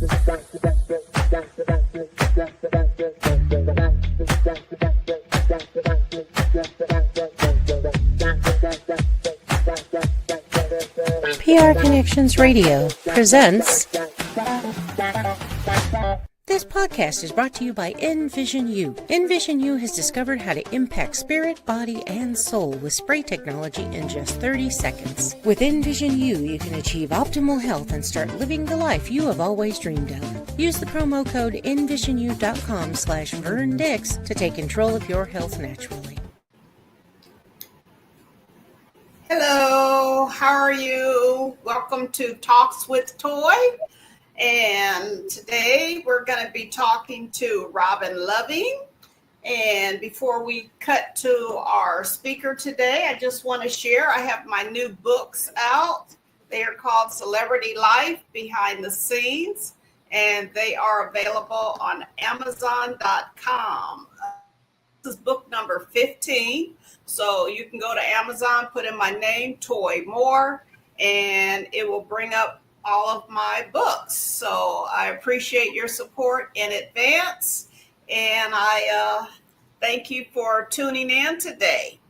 PR Connections Radio presents. This podcast is brought to you by NVisionU. NVisionU has discovered how to impact spirit, body, and soul with spray technology in just 30 seconds. With NVisionU, you can achieve optimal health and start living the life you have always dreamed of. Use the promo code NVisionU.com/VernDix to take control of your health naturally. Hello, how are you? Welcome to Talks with Toi. And today we're going to be talking to Robin Loving. And before we cut to our speaker today, I just want to share, I have my new books out. They are called Celebrity Life Behind the Scenes, and they are available on Amazon.com. This is book number 15. So you can go to Amazon, put in my name, Toi Moore, and it will bring up all of my books. So I appreciate your support in advance, and I thank you for tuning in today.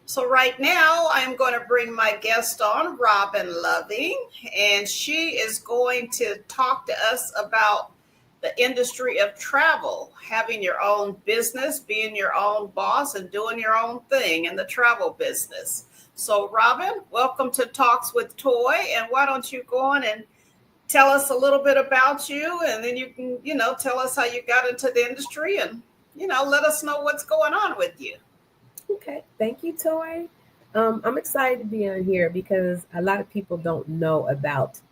So right now I'm going to bring my guest on, Robin Loving, and she is going to talk to us about the industry of travel, having your own business, being your own boss, and doing your own thing in the travel business. So, Robin, welcome to Talks with Toi, and why don't you go on and tell us a little bit about you, and then you can, tell us how you got into the industry, and, let us know what's going on with you. Okay, thank you, Toi. I'm excited to be on here because a lot of people don't know about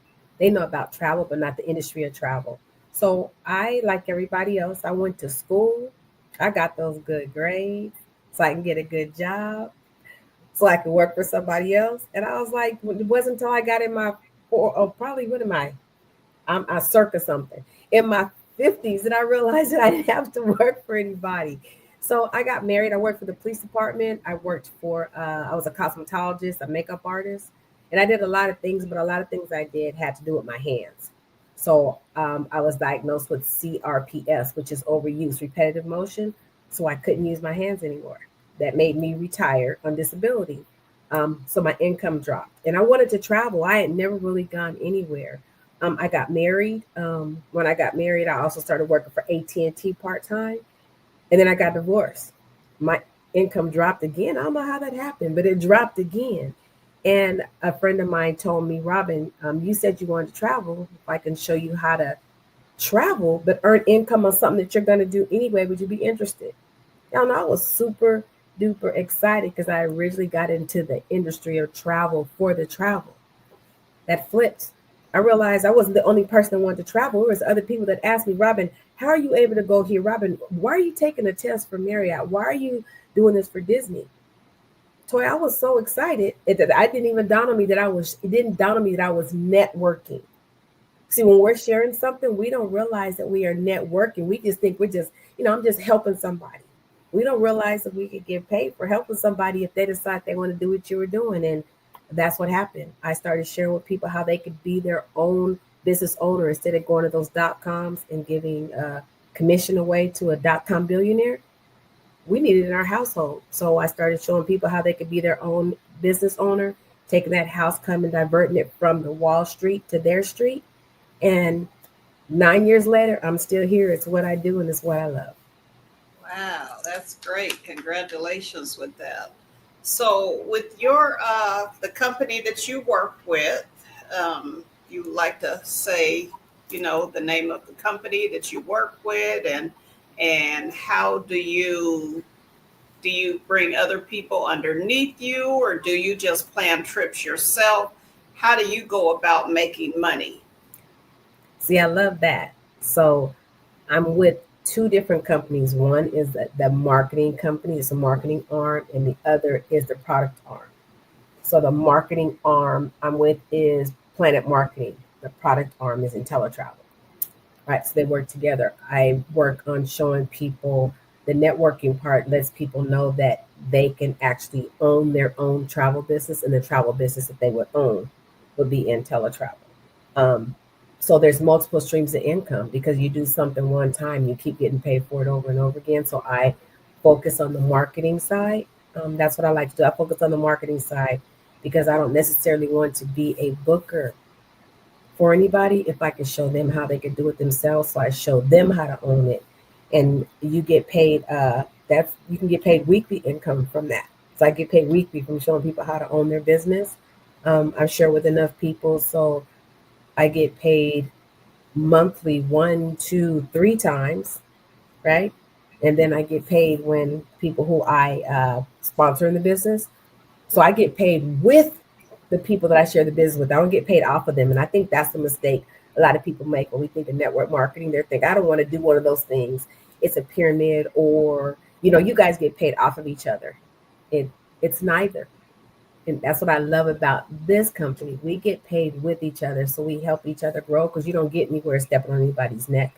travel, but not the industry of travel. So I, like everybody else, I went to school. I got those good grades so I can get a good job, so I could work for somebody else. And I was like, it wasn't until I got in my, I'm a circa something, in my 50s that I realized that I didn't have to work for anybody. So I got married. I worked for the police department. I worked for, I was a cosmetologist, a makeup artist, and I did a lot of things, but a lot of things I did had to do with my hands. So I was diagnosed with CRPS, which is overuse, repetitive motion. So I couldn't use my hands anymore. That made me retire on disability. So my income dropped, and I wanted to travel. I had never really gone anywhere. I got married. When I got married, I also started working for AT&T part-time, and then I got divorced. My income dropped again. I don't know how that happened, but it dropped again. And a friend of mine told me, Robin, you said you wanted to travel. If I can show you how to travel, but earn income on something that you're going to do anyway, would you be interested? And I was super duper excited because I originally got into the industry of travel for the travel. That flipped. I realized I wasn't the only person that wanted to travel. There was other people that asked me, Robin, how are you able to go here? Robin, why are you taking a test for Marriott? Why are you doing this for Disney? Toi, I was so excited that it didn't dawn on me that I was networking. See, when we're sharing something, we don't realize that we are networking. We just think we're just, I'm just helping somebody. We don't realize that we could get paid for helping somebody if they decide they want to do what you were doing. And that's what happened. I started sharing with people how they could be their own business owner instead of going to those .coms and giving commission away to a .com billionaire. We needed it in our household. So I started showing people how they could be their own business owner, taking that house, coming, diverting it from the Wall Street to their street. And 9 years later, I'm still here. It's what I do, and it's what I love. Wow, that's great. Congratulations with that. So with your, the company that you work with, you like to say, the name of the company that you work with, and how do you bring other people underneath you, or do you just plan trips yourself? How do you go about making money? See, I love that. So I'm with two different companies. One is the marketing company, it's a marketing arm, and the other is the product arm. So the marketing arm I'm with is Planet Marketing. The product arm is IntelliTravel. Right, so they work together. I work on showing people the networking part, lets people know that they can actually own their own travel business, and the travel business that they would own would be IntelliTravel. So there's multiple streams of income because you do something one time, you keep getting paid for it over and over again. So I focus on the marketing side. That's what I like to do. I focus on the marketing side because I don't necessarily want to be a booker for anybody if I can show them how they can do it themselves. So I show them how to own it. And you get paid, that's you can get paid weekly income from that. So I get paid weekly from showing people how to own their business. I share with enough people. So I get paid monthly 1, 2, 3 times, right? And then I get paid when people who I sponsor in the business. So I get paid with the people that I share the business with. I don't get paid off of them. And I think that's the mistake a lot of people make when we think of network marketing. They think, I don't want to do one of those things. It's a pyramid, or, you guys get paid off of each other. It's neither. And that's what I love about this company. We get paid with each other. So we help each other grow because you don't get anywhere stepping on anybody's neck.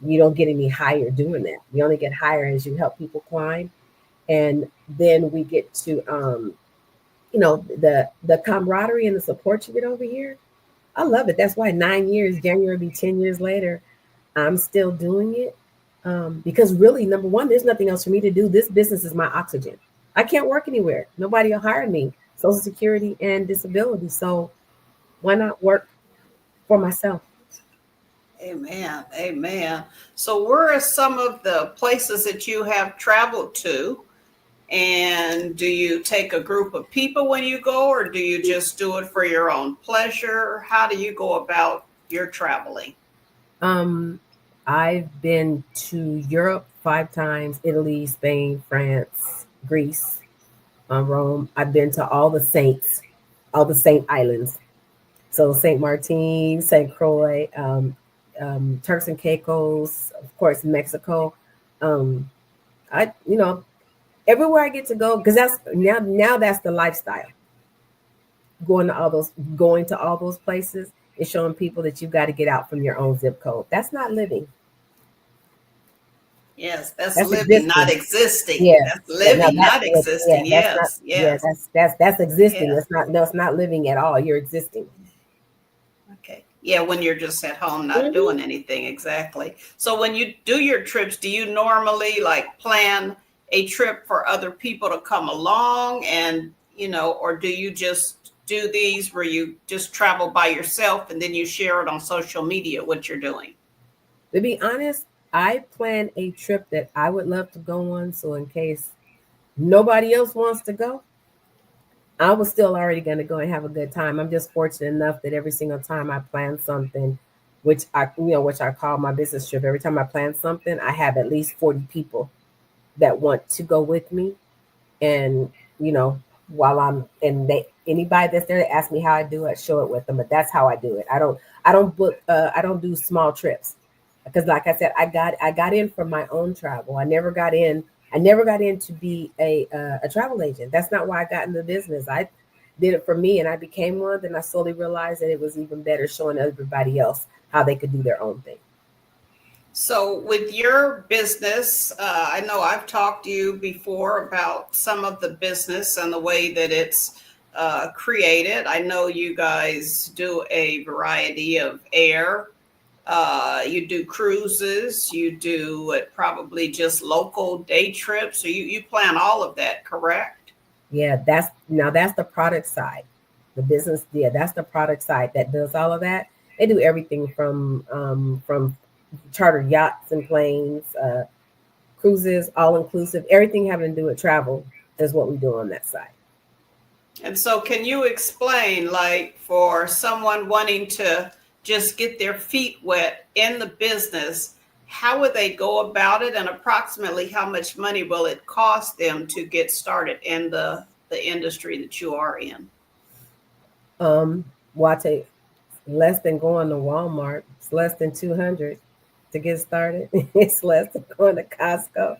You don't get any higher doing that. You only get higher as you help people climb. And then we get to the camaraderie and the support you get over here. I love it. That's why 9 years, January will be 10 years later, I'm still doing it. Because really, number one, there's nothing else for me to do. This business is my oxygen. I can't work anywhere. Nobody will hire me. Social Security and disability. So why not work for myself? Amen. Amen. So where are some of the places that you have traveled to? And do you take a group of people when you go, or do you just do it for your own pleasure? How do you go about your traveling? I've been to Europe 5 times, Italy, Spain, France, Greece, Rome. I've been to all the Saint Islands. So Saint Martin, Saint Croix, Turks and Caicos, of course, Mexico. I, everywhere I get to go, because that's now that's the lifestyle. Going to all those places is showing people that you've got to get out from your own zip code. That's not living. Yes, that's living, existing. not existing. Yeah, that's living, not existing. Yeah, Yes, yes. Yeah, that's existing. Yeah. It's not living at all. You're existing. Okay. Yeah, when you're just at home, not doing anything. Exactly. So when you do your trips, do you normally like plan a trip for other people to come along, and or do you just do these where you just travel by yourself and then you share it on social media what you're doing? To be honest, I plan a trip that I would love to go on. So in case nobody else wants to go, I was still already going to go and have a good time. I'm just fortunate enough that every single time I plan something, which I call my business trip, every time I plan something, I have at least 40 people that want to go with me. And, while anybody that's there to ask me how I do it, share it with them. But that's how I do it. I don't do small trips because, like I said, I got in from my own travel. I never got in to be a travel agent. That's not why I got in the business. I did it for me and I became one. Then I slowly realized that it was even better showing everybody else how they could do their own thing. So with your business, I know I've talked to you before about some of the business and the way that it's created. I know you guys do a variety of air. You do cruises. You do probably just local day trips. So you plan all of that, correct? Yeah, that's the product side. The business, yeah, that's the product side that does all of that. They do everything from chartered yachts and planes, cruises, all inclusive, everything having to do with travel is what we do on that side. And so can you explain, like, for someone wanting to just get their feet wet in the business, how would they go about it, and approximately how much money will it cost them to get started in the industry that you are in? Well, I take less than going to Walmart. It's less than $200 to get started. It's less than going to Costco.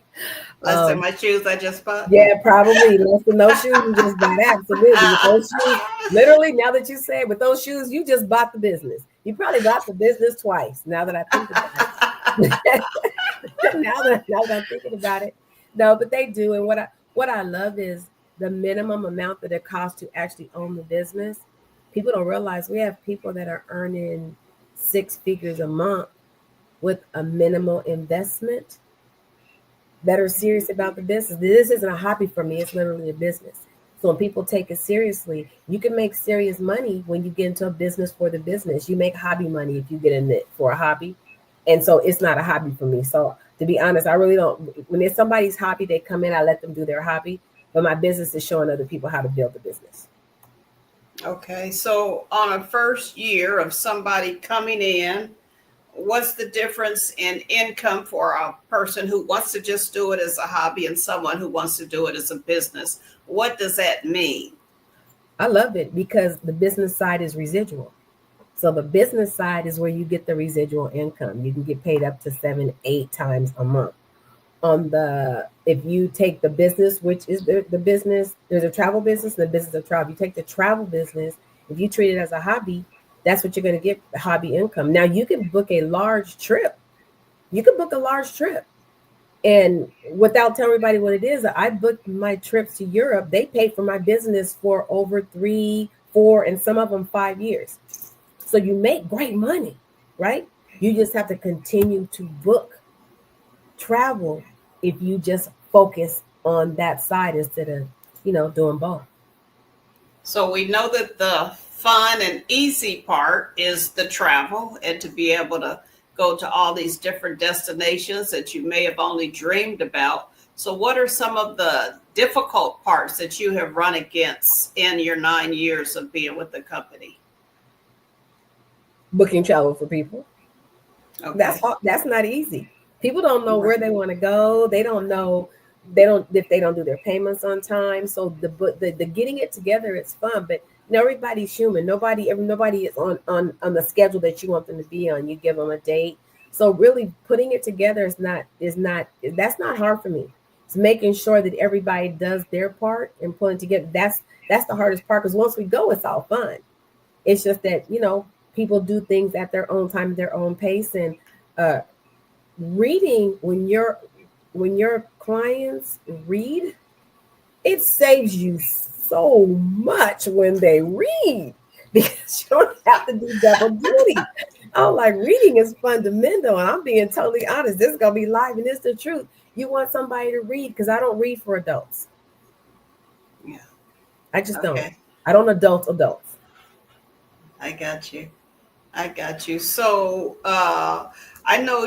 Less than my shoes I just bought? Yeah, probably less than those shoes you just bought. Absolutely. With those shoes, literally, now that you say it, with those shoes, you just bought the business. You probably bought the business twice, now that I think about it. now that I'm thinking about it. No, but they do. And what I love is the minimum amount that it costs to actually own the business. People don't realize we have people that are earning 6 figures a month with a minimal investment that are serious about the business. This isn't a hobby for me, it's literally a business. So when people take it seriously, you can make serious money when you get into a business for the business. You make hobby money if you get in it for a hobby. And so it's not a hobby for me. So to be honest, I really don't, when it's somebody's hobby, they come in, I let them do their hobby. But my business is showing other people how to build the business. Okay, so on a first year of somebody coming in, what's the difference in income for a person who wants to just do it as a hobby and someone who wants to do it as a business? What does that mean? I love it because the business side is residual. So the business side is where you get the residual income. You can get paid up to 7, 8 times a month. If you take the business, which is the business, there's a travel business and the business of travel. You take the travel business, if you treat it as a hobby, that's what you're going to get, hobby income. Now you can book a large trip. And without telling everybody what it is, I booked my trips to Europe. They paid for my business for over 3, 4, and some of them 5 years. So you make great money, right? You just have to continue to book travel if you just focus on that side instead of, doing both. So we know that the fun and easy part is the travel and to be able to go to all these different destinations that you may have only dreamed about. So what are some of the difficult parts that you have run against in your 9 years of being with the company? Booking travel for people. Okay. That's not easy. People don't know where they want to go. They don't know if they don't do their payments on time. So the getting it together is fun, but everybody's human. Nobody is on the schedule that you want them to be on. You give them a date. So really putting it together that's not hard for me. It's making sure that everybody does their part and pulling together. That's the hardest part, because once we go, it's all fun. It's just that, people do things at their own time, their own pace. And reading, when your clients read, it saves you so much when they read, because you don't have to do double duty. I'm like, reading is fundamental, and I'm being totally honest. This is gonna be live, and it's the truth. You want somebody to read, because I don't read for adults. Yeah, I just don't. I don't adults. I got you. So I know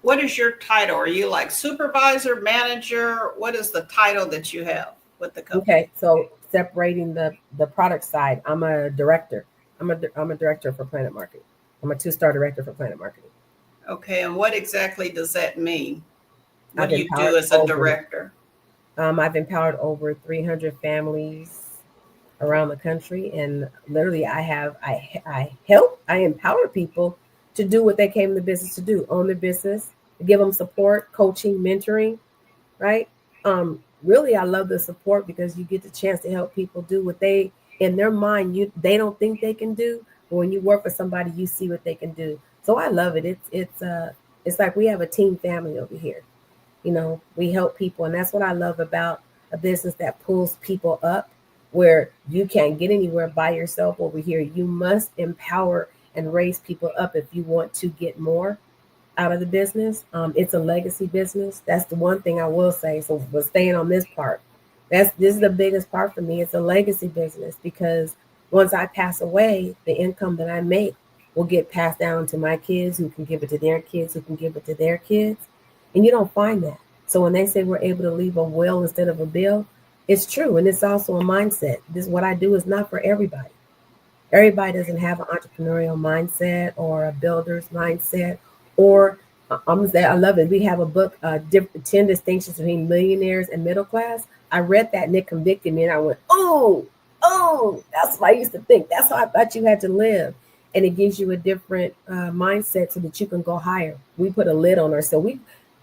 what is your title? Are you like supervisor, manager? What is the title that you have with the company? Okay, so separating the product side, I'm a director. I'm a director for Planet Marketing. I'm a 2-star director for Planet Marketing. Okay, and what exactly does that mean? What do you do as a director? I've empowered over 300 families around the country, and literally I empower people to do what they came in the business to do: own their business, give them support, coaching, mentoring, right? Really, I love the support, because you get the chance to help people do what they, in their mind, they don't think they can do, but when you work for somebody, you see what they can do. So I love it. It's like we have a team family over here. We help people, and that's what I love about a business that pulls people up, where you can't get anywhere by yourself over here. You must empower and raise people up if you want to get more out of the business. It's a legacy business. That's the one thing I will say. So we're staying on this part. This is the biggest part for me. It's a legacy business, because once I pass away, the income that I make will get passed down to my kids, who can give it to their kids, who can give it to their kids. And you don't find that. So when they say we're able to leave a will instead of a bill, it's true. And it's also a mindset. What I do is not for everybody. Everybody doesn't have an entrepreneurial mindset or a builder's mindset. Or I'm gonna say, I love it. We have a book, 10 Distinctions Between Millionaires and Middle Class. I read that and it convicted me, and I went, oh, that's what I used to think. That's how I thought you had to live. And it gives you a different mindset so that you can go higher. We put a lid on ourselves. We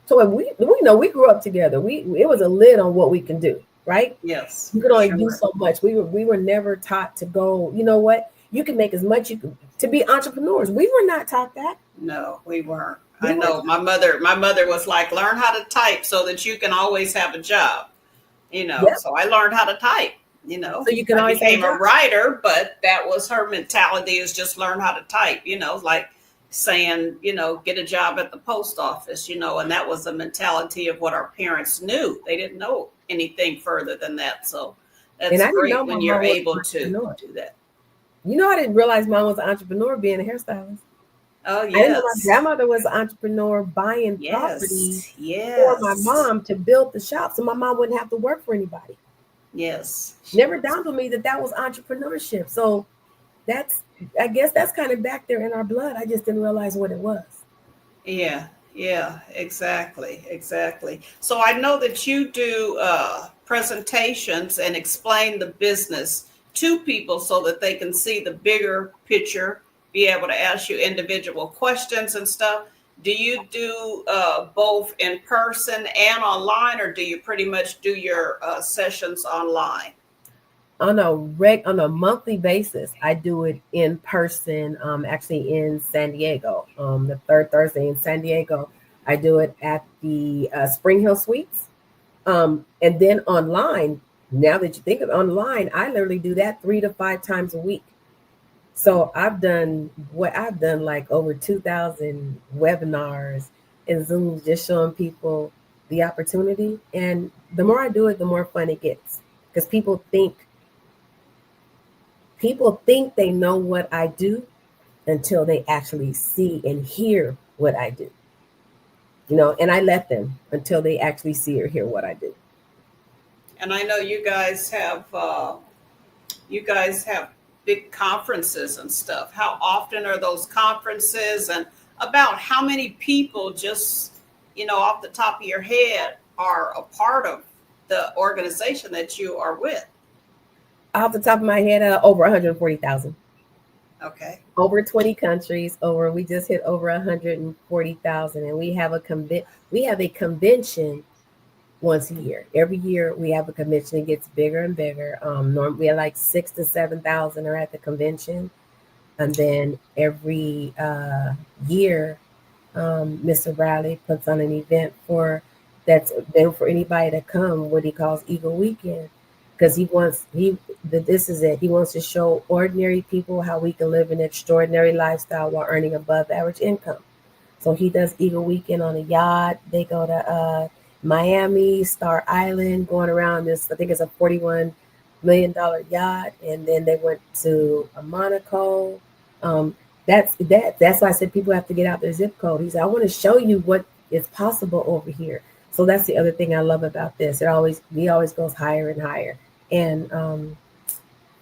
know we grew up together. It was a lid on what we can do, right? Yes. You could only do so much. We were never taught to go, you know what? You can make as much to be entrepreneurs. We were not taught that. No, we weren't. I know my mother was like, learn how to type so that you can always have a job. Yep. So I learned how to type. You know, So you can I always became have a writer, but that was her mentality, is just learn how to type, you know, like saying, you know, get a job at the post office, you know, and that was the mentality of what our parents knew. They didn't know anything further than that. So And that's I didn't know great my when you're mom was an able to entrepreneur. do that. You know, I didn't realize mom was an entrepreneur being a hairstylist. Oh, I didn't know my yes. grandmother was an entrepreneur buying property Yes. for my Yes. mom to build the shop so my mom wouldn't have to work for anybody. Yes. She Never was. dawned on me that that was entrepreneurship. So that's, I guess that's kind of back there in our blood. I just didn't realize what it was. Yeah, yeah, exactly, exactly. So I know that you do presentations and explain the business to people so that they can see the bigger picture, be able to ask you individual questions and stuff. Do you do both in person and online, or do you pretty much do your sessions online? On a monthly basis, I do it in person, actually in San Diego. The third Thursday in San Diego, I do it at the Spring Hill Suites. And then online, now that you think of online, I literally do that 3 to 5 times a week. So I've done like over 2,000 webinars and Zooms, just showing people the opportunity. And the more I do it, the more fun it gets, because people think they know what I do until they actually see and hear what I do. And I let them until they actually see or hear what I do. And I know you guys have big conferences and stuff. How often are those conferences, and about how many people, just, off the top of your head, are a part of the organization that you are with? Off the top of my head, over 140,000. Okay. Over 20 countries. We just hit over 140,000, and we have a convention once a year. Every year we have a convention. It gets bigger and bigger. We have like 6 to 7,000 are at the convention, and then every year, Mr. Bradley puts on an event for anybody to come, what he calls Eagle Weekend, because this is it. He wants to show ordinary people how we can live an extraordinary lifestyle while earning above average income. So he does Eagle Weekend on a yacht. They go to Miami, Star Island, going around this, I think it's a $41 million yacht. And then they went to Monaco. That's why I said people have to get out their zip code. He said, I want to show you what is possible over here. So that's the other thing I love about this. He always goes higher and higher. And I'm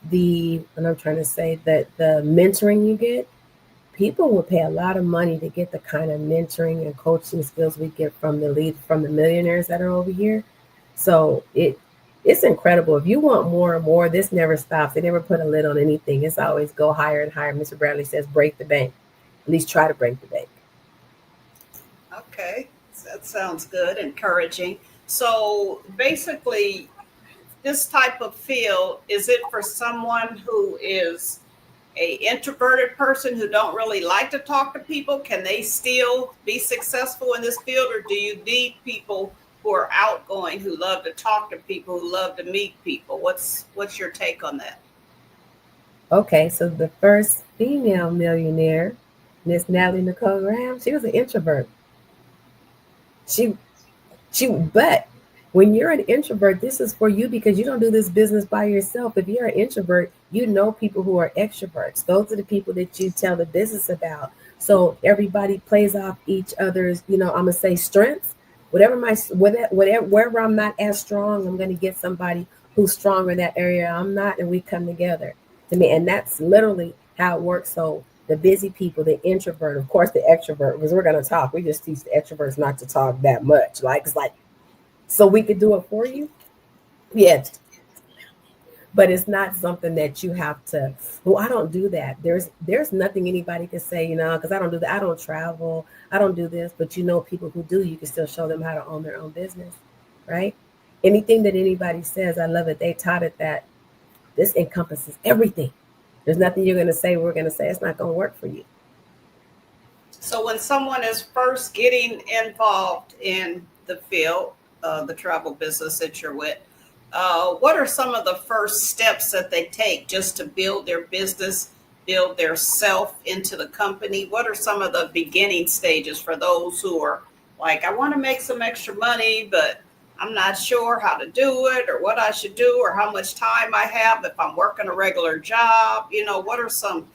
trying to say that the mentoring you get, people will pay a lot of money to get the kind of mentoring and coaching skills we get from the millionaires that are over here. So it's incredible. If you want more and more, this never stops. They never put a lid on anything. It's always go higher and higher. Mr. Bradley says break the bank. At least try to break the bank. Okay. That sounds good, encouraging. So basically, this type of field, is it for someone who is a introverted person who don't really like to talk to people? Can they still be successful in this field, or do you need people who are outgoing, who love to talk to people, who love to meet people? What's your take on that? Okay, so the first female millionaire, Miss Natalie Nicole Graham, she was an introvert. She but when you're an introvert, this is for you, because you don't do this business by yourself. If you're an introvert, you know people who are extroverts. Those are the people that you tell the business about. So everybody plays off each other's, I'm gonna say strengths. Wherever I'm not as strong, I'm gonna get somebody who's stronger in that area I'm not, and we come together. To me, and that's literally how it works. So the busy people, the introvert, of course, the extrovert, because we're gonna talk. We just teach the extroverts not to talk that much. Like it's like, so we could do it for you. Yeah, but it's not something that you have to. Well, I don't do that. There's nothing anybody can say, because I don't do that. I don't travel. I don't do this. But people who do, you can still show them how to own their own business, right? Anything that anybody says, I love it. They taught it that this encompasses everything. There's nothing you're going to say, we're going to say, it's not going to work for you. So when someone is first getting involved in the field, the travel business that you're with, what are some of the first steps that they take just to build their business, build their self into the company? What are some of the beginning stages for those who are like, I want to make some extra money, but I'm not sure how to do it or what I should do or how much time I have if I'm working a regular job? What are some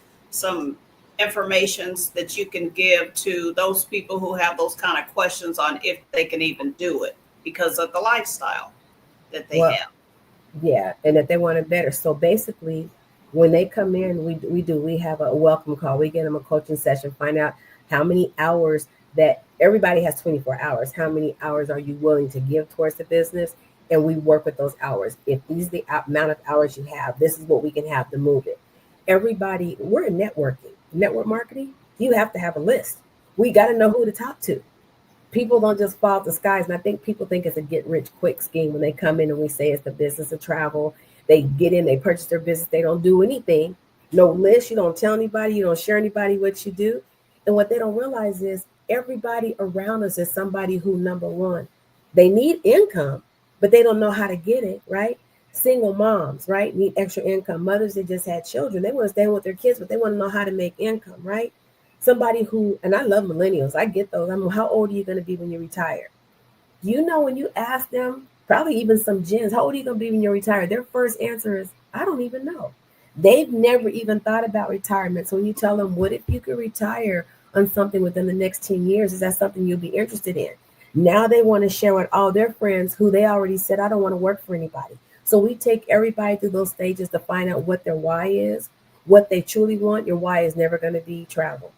informations that you can give to those people who have those kind of questions on if they can even do it because of the lifestyle that they have? Yeah, and if they want it better. So basically, when they come in, we have a welcome call. We get them a coaching session, find out how many hours that everybody has 24 hours. How many hours are you willing to give towards the business? And we work with those hours. If these are the amount of hours you have, this is what we can have to move it. Everybody, we're in network marketing. You have to have a list. We got to know who to talk to. People don't just fall out the skies. And I think people think it's a get rich quick scheme when they come in and we say it's the business of travel. They get in, they purchase their business. They don't do anything. No list. You don't tell anybody. You don't share anybody what you do. And what they don't realize is everybody around us is somebody who, number one, they need income, but they don't know how to get it, right? Single moms, right, need extra income. Mothers that just had children, they want to stay with their kids, but they want to know how to make income, right? Somebody who, and I love millennials, I get those. How old are you going to be when you retire? When you ask them, probably even some gens, how old are you going to be when you retire? Their first answer is, I don't even know. They've never even thought about retirement. So when you tell them, what if you could retire on something within the next 10 years? Is that something you'll be interested in? Now they want to share with all their friends who they already said, I don't want to work for anybody. So we take everybody through those stages to find out what their why is, what they truly want. Your why is never going to be travel.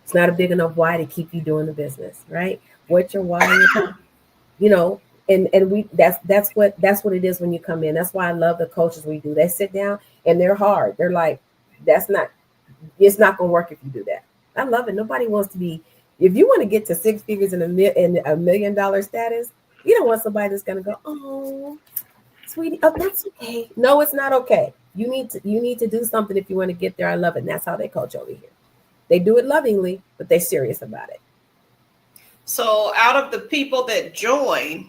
It's not a big enough why to keep you doing the business, right? What your why is, and we that's what it is when you come in. That's why I love the coaches we do. They sit down and they're hard. They're like, it's not gonna work if you do that. I love it. Nobody wants to be, if you want to get to six figures in $1 million status, you don't want somebody that's gonna go, oh, sweetie, oh, that's okay. No, it's not okay. You need to do something if you want to get there. I love it. And that's how they coach over here. They do it lovingly, but they're serious about it. So out of the people that join,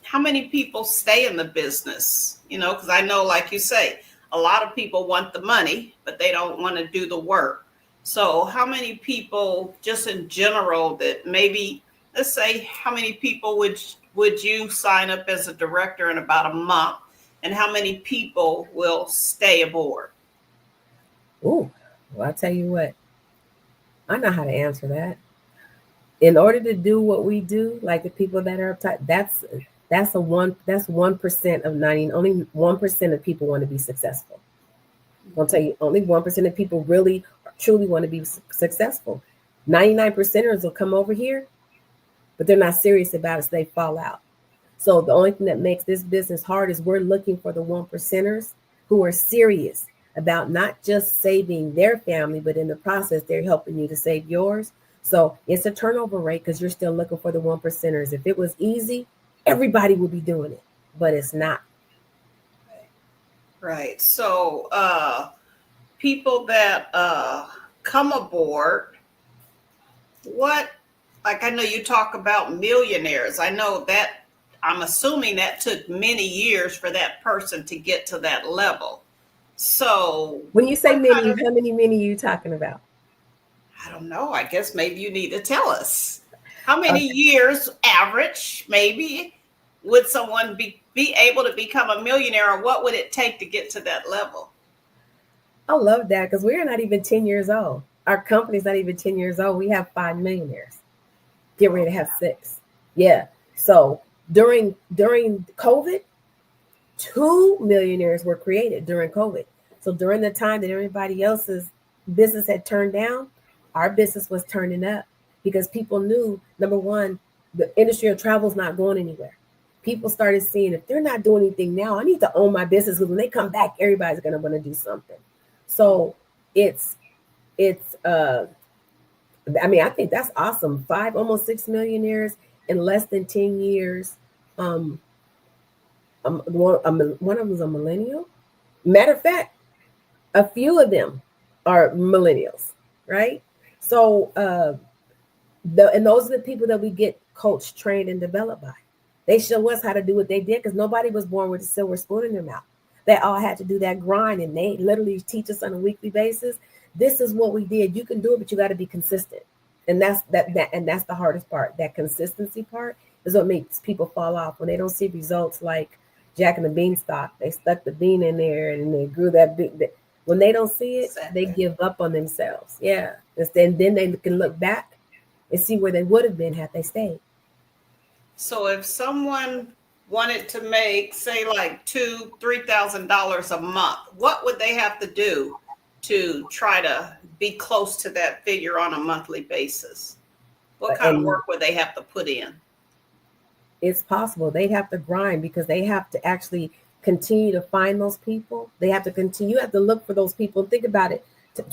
how many people stay in the business? Because I know, like you say, a lot of people want the money, but they don't want to do the work. So how many people, just in general, that maybe, let's say, how many people would you sign up as a director in about a month? And how many people will stay aboard? Well, I'll tell you what. I know how to answer that. In order to do what we do, like the people that are uptight, that's 1% of 90. Only 1% of people want to be successful. I'll tell you, only 1% of people really truly want to be successful. 99%ers will come over here, but they're not serious about it, so they fall out. So the only thing that makes this business hard is we're looking for the 1%ers who are serious about not just saving their family, but in the process, they're helping you to save yours. So it's a turnover rate because you're still looking for the 1%ers. If it was easy, everybody would be doing it, but it's not. Right. So people that come aboard, I know you talk about millionaires. I know that, I'm assuming that took many years for that person to get to that level. So when you say many, how many are you talking about? I don't know. I guess maybe you need to tell us. How many years average, maybe, would someone be able to become a millionaire, or what would it take to get to that level? I love that because we're not even 10 years old. Our company's not even 10 years old. We have 5 millionaires. Get ready to have 6. Yeah. So during COVID, 2 millionaires were created during COVID. So during the time that everybody else's business had turned down, our business was turning up because people knew, number one, the industry of travel is not going anywhere. People started seeing, if they're not doing anything now, I need to own my business because when they come back, everybody's going to want to do something. So I think that's awesome. 5, almost 6 millionaires in less than 10 years. One of them is a millennial. Matter of fact, a few of them are millennials, right? So, and those are the people that we get coached, trained, and developed by. They show us how to do what they did because nobody was born with a silver spoon in their mouth. They all had to do that grind, and they literally teach us on a weekly basis. This is what we did. You can do it, but you got to be consistent. And that's the hardest part. That consistency part is what makes people fall off when they don't see results like Jack and the Beanstalk. They stuck the bean in there and they grew that big. When they don't see it, they give up on themselves. Yeah. And then they can look back and see where they would have been had they stayed. So if someone wanted to make, say, like $2,000-$3,000 a month, what would they have to do to try to be close to that figure on a monthly basis? What kind of work would they have to put in? It's possible. They'd have to grind because they have to actually continue to find those people. They have to continue. You have to look for those people. And think about it.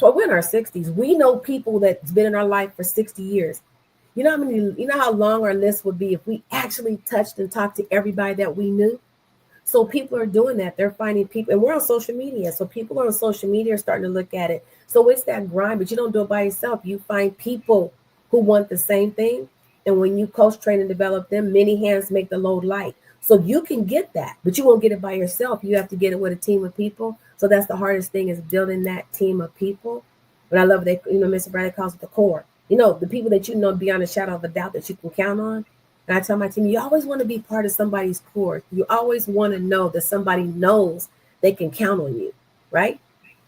We're in our 60s. We know people that's been in our life for 60 years. You know how long our list would be if we actually touched and talked to everybody that we knew. So people are doing that. They're finding people, and we're on social media. So people on social media are starting to look at it. So it's that grind, but you don't do it by yourself. You find people who want the same thing. And when you coach, train, and develop them, many hands make the load light. So you can get that, but you won't get it by yourself. You have to get it with a team of people. So that's the hardest thing, is building that team of people. But I love that, Mr. Bradley calls it the core. The people that you know beyond a shadow of a doubt that you can count on. And I tell my team, you always want to be part of somebody's core. You always want to know that somebody knows they can count on you, right?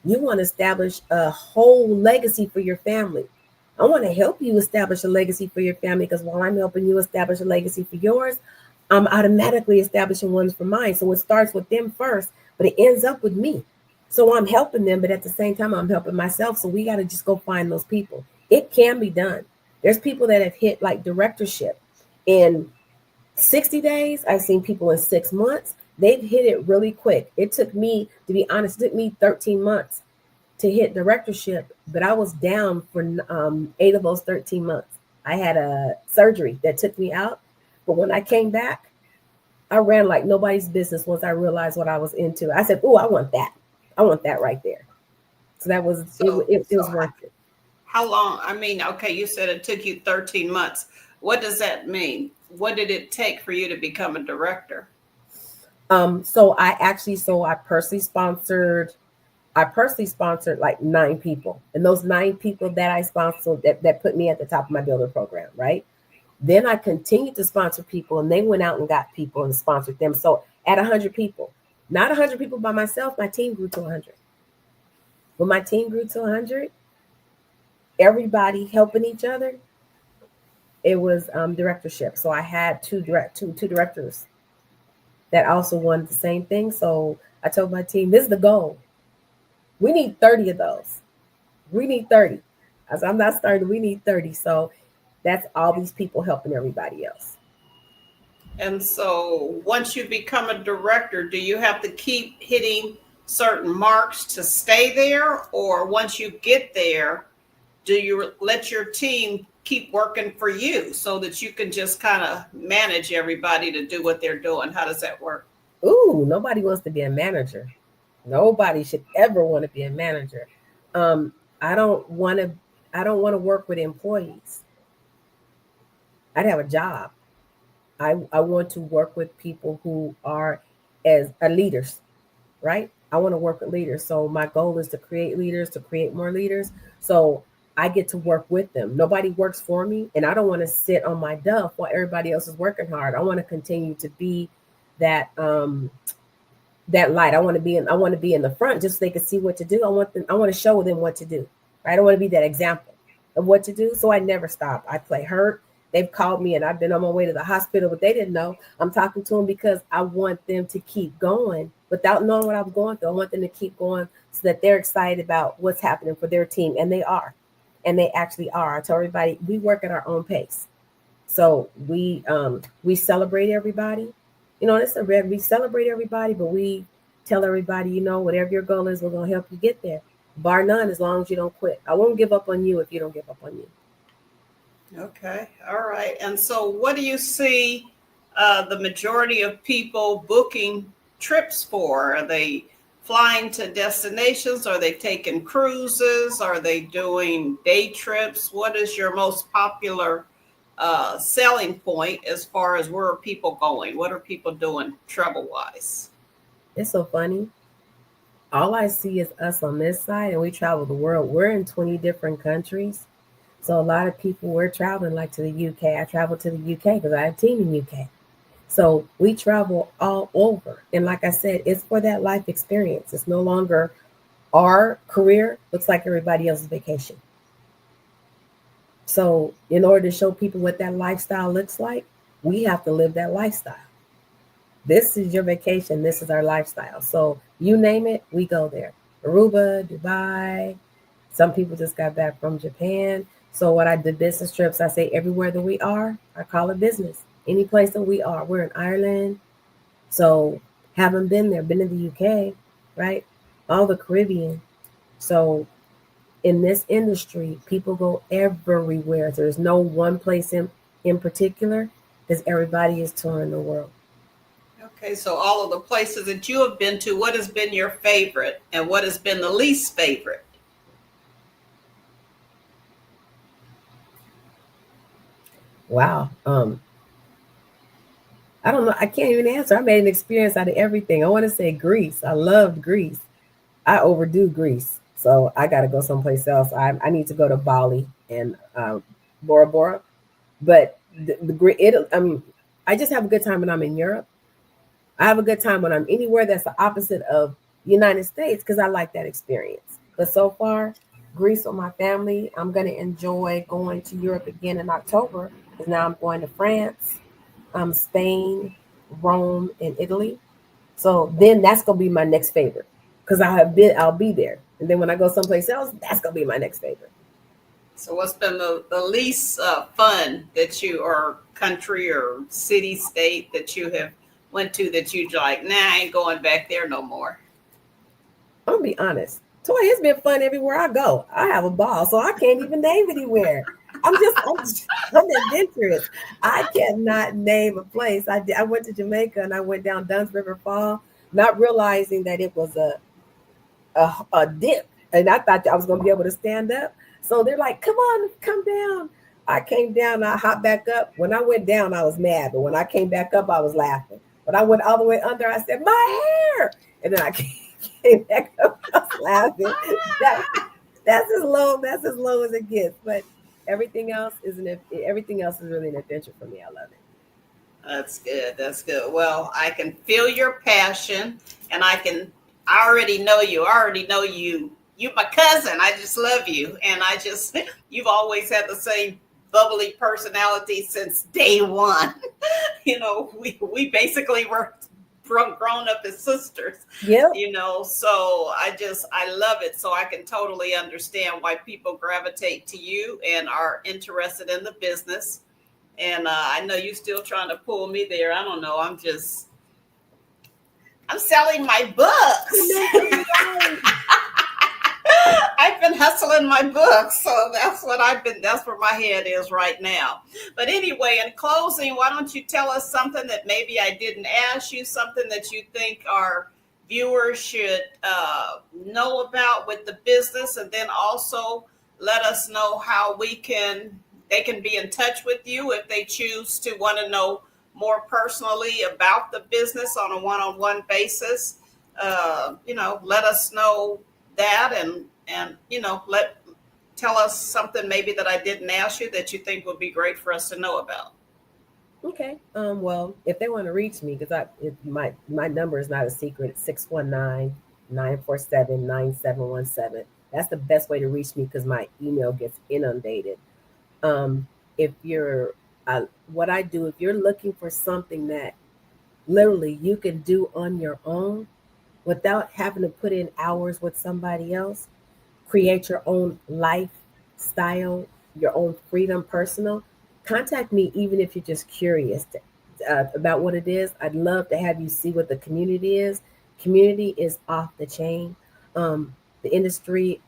You want to establish a whole legacy for your family. I want to help you establish a legacy for your family, because while I'm helping you establish a legacy for yours, I'm automatically establishing ones for mine. So it starts with them first, but it ends up with me. So I'm helping them, but at the same time, I'm helping myself. So we got to just go find those people. It can be done. There's people that have hit like directorship in 60 days. I've seen people in 6 months. They've hit it really quick. It took me, to be honest, 13 months to hit directorship, but I was down for 8 of those 13 months. I had a surgery that took me out. But when I came back, I ran like nobody's business once I realized what I was into. I said, oh, I want that. I want that right there. So that was, it was worth it. How long? I mean, okay, you said it took you 13 months. What does that mean? What did it take for you to become a director? So I personally sponsored like 9 people. And those 9 people that I sponsored, that put me at the top of my builder program, right? Then I continued to sponsor people, and they went out and got people and sponsored them. So at 100 people, not 100 people by myself, my team grew to 100. When my team grew to 100, everybody helping each other, it was directorship. So I had two directors that also wanted the same thing. So I told my team, this is the goal. We need 30 of those. We need 30. As I'm not starting, we need 30. So that's all these people helping everybody else. And so once you become a director, do you have to keep hitting certain marks to stay there? Or once you get there, do you let your team keep working for you so that you can just kind of manage everybody to do what they're doing? How does that work? Ooh, nobody wants to be a manager. Nobody should ever want to be a manager. I don't want to work with employees. I'd have a job. I want to work with people who are leaders, right? I want to work with leaders. So my goal is to create leaders, to create more leaders. So I get to work with them. Nobody works for me, and I don't want to sit on my duff while everybody else is working hard. I want to continue to be that light. I want to be in the front just so they can see what to do. I want to show them what to do. Right? I want to be that example of what to do. So I never stop. I play hurt. They've called me and I've been on my way to the hospital, but they didn't know. I'm talking to them because I want them to keep going without knowing what I was going through. I want them to keep going so that they're excited about what's happening for their team. And they are. And they actually are. I tell everybody, we work at our own pace. So we celebrate everybody. We celebrate everybody, but we tell everybody, whatever your goal is, we're going to help you get there. Bar none, as long as you don't quit. I won't give up on you if you don't give up on you. Okay. All right. And so what do you see the majority of people booking trips for? Are they flying to destinations? Are they taking cruises? Are they doing day trips? What is your most popular selling point as far as where are people going? What are people doing travel wise? It's so funny. All I see is us on this side, and we travel the world. We're in 20 different countries. So a lot of people, we're traveling like to the UK. I travel to the UK because I have a team in UK. So we travel all over. And like I said, it's for that life experience. It's no longer our career. Looks like everybody else's vacation. So in order to show people what that lifestyle looks like, we have to live that lifestyle. This is your vacation. This is our lifestyle. So you name it, we go there. Aruba, Dubai. Some people just got back from Japan. So what I did business trips, I say everywhere that we are, I call it business. Any place that we are. We're in Ireland. So haven't been there, been in the UK, right? All the Caribbean. So in this industry, people go everywhere. There's no one place in particular because everybody is touring the world. Okay, so all of the places that you have been to, what has been your favorite and what has been the least favorite? Wow. I don't know. I can't even answer. I made an experience out of everything. I want to say Greece. I loved Greece. I overdo Greece. So I got to go someplace else. I need to go to Bali and Bora Bora. But I just have a good time when I'm in Europe. I have a good time when I'm anywhere that's the opposite of the United States because I like that experience. But so far, Greece with my family. I'm going to enjoy going to Europe again in October because now I'm going to France, Spain, Rome, and Italy. So then that's going to be my next favorite because I'll be there. And then when I go someplace else, that's going to be my next favorite. So what's been the least fun that you, or country or city, state that you have went to that you like, nah, I ain't going back there no more? I'm going to be honest. Toy has been fun everywhere I go. I have a ball, so I can't even name anywhere. I'm adventurous. I cannot name a place. I went to Jamaica and I went down Dunn's River Fall, not realizing that it was a dip. And I thought I was going to be able to stand up. So they're like, come on, come down. I came down, I hopped back up. When I went down, I was mad. But when I came back up, I was laughing. But I went all the way under. I said, my hair. And then I came back up. I was laughing. That's as low as it gets. But everything else is really an adventure for me. I love it. That's good. That's good. Well, I can feel your passion, and I already know you. You're my cousin. I just love you. And you've always had the same bubbly personality since day one. We basically were grown up as sisters. Yeah. So I love it. So I can totally understand why people gravitate to you and are interested in the business. And I know you're still trying to pull me there. I don't know. I'm selling my books. I've been hustling my books, so that's where my head is right now. But anyway, in closing, why don't you tell us something that maybe I didn't ask you, something that you think our viewers should know about with the business, and then also let us know how they can be in touch with you if they choose to want to know more personally about the business on a one-on-one basis. Let us know that, and tell us something maybe that I didn't ask you that you think would be great for us to know about. Okay. Well, if they want to reach me, because my number is not a secret, it's 619-947-9717. That's the best way to reach me because my email gets inundated. If you're what I do, if you're looking for something that literally you can do on your own without having to put in hours with somebody else, create your own lifestyle, your own freedom, personal, contact me even if you're just curious about what it is. I'd love to have you see what the community is. Community is off the chain. The industry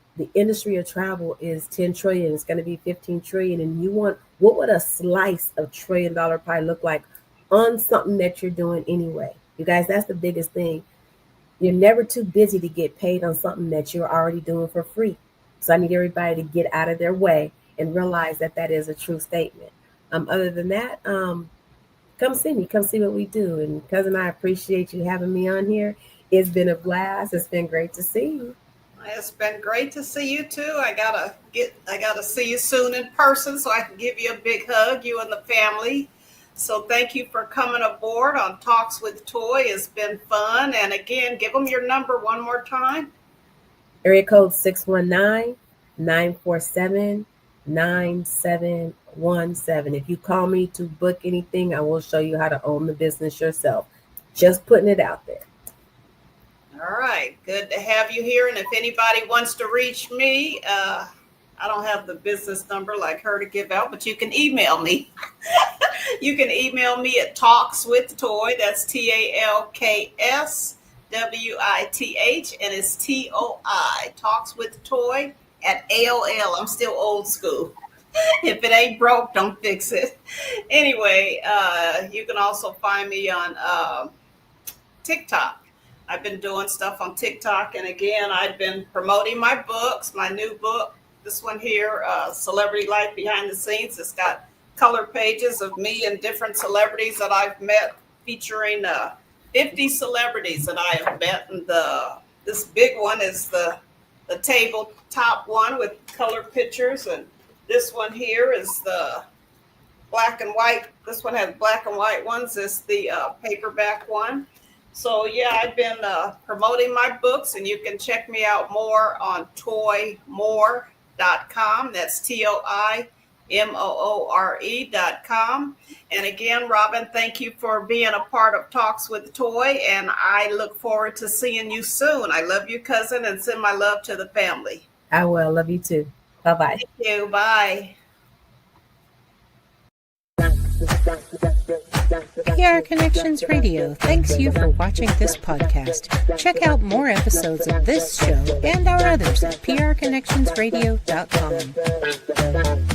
of travel is 10 trillion. It's going to be 15 trillion. And what would a slice of $1 trillion pie look like on something that you're doing anyway? You guys, that's the biggest thing. You're never too busy to get paid on something that you're already doing for free. So I need everybody to get out of their way and realize that is a true statement. Other than that, come see me. Come see what we do. And cousin, I appreciate you having me on here. It's been a blast. It's been great to see you. It's been great to see you too. I gotta see you soon in person so I can give you a big hug, you and the family. So thank you for coming aboard on Talks with Toi. It's been fun. And again, give them your number one more time. Area code 619-947-9717. If you call me to book anything, I will show you how to own the business yourself. Just putting it out there. All right. Good to have you here. And if anybody wants to reach me, I don't have the business number like her to give out, but you can email me. You can email me at talkswithtoi. That's TALKSWITH, and it's TOI. Talkswithtoi at AOL. I'm still old school. If it ain't broke, don't fix it. Anyway, you can also find me on TikTok. I've been doing stuff on TikTok, and again, I've been promoting my books, my new book. This one here, Celebrity Life Behind the Scenes. It's got color pages of me and different celebrities that I've met, featuring 50 celebrities that I have met. And this big one is the tabletop one with color pictures, and this one here is the black and white. This one has black and white ones. This is the paperback one. So yeah, I've been promoting my books, and you can check me out more on toimoore.com. That's TOIMOORE.com. And again, Robin, thank you for being a part of Talks with Toi, and I look forward to seeing you soon. I love you, cousin, and send my love to the family. I will. Love you too. Bye-bye. Thank you. Bye. PR Connections Radio thanks you for watching this podcast. Check out more episodes of this show and our others at prconnectionsradio.com.